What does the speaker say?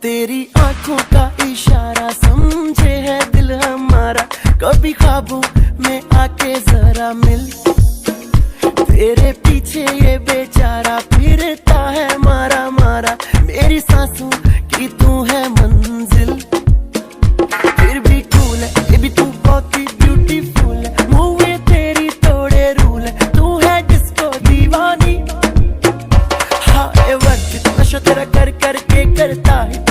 तेरी आंखों का इशारा समझे है दिल हमारा, कभी ख्वाबों में आके जरा मिल। तेरे पीछे ये बेचारा फिरता है मारा मारा, मेरी सांसों की तू है मंजिल। फिर भी कूल है ये भी तू बहुत ही ब्यूटीफुल है, मूव ये तेरी तोड़े रूल है, तू है डिस्को दीवानी। हाँ ये वर्क नशा तेरा कर करके करता है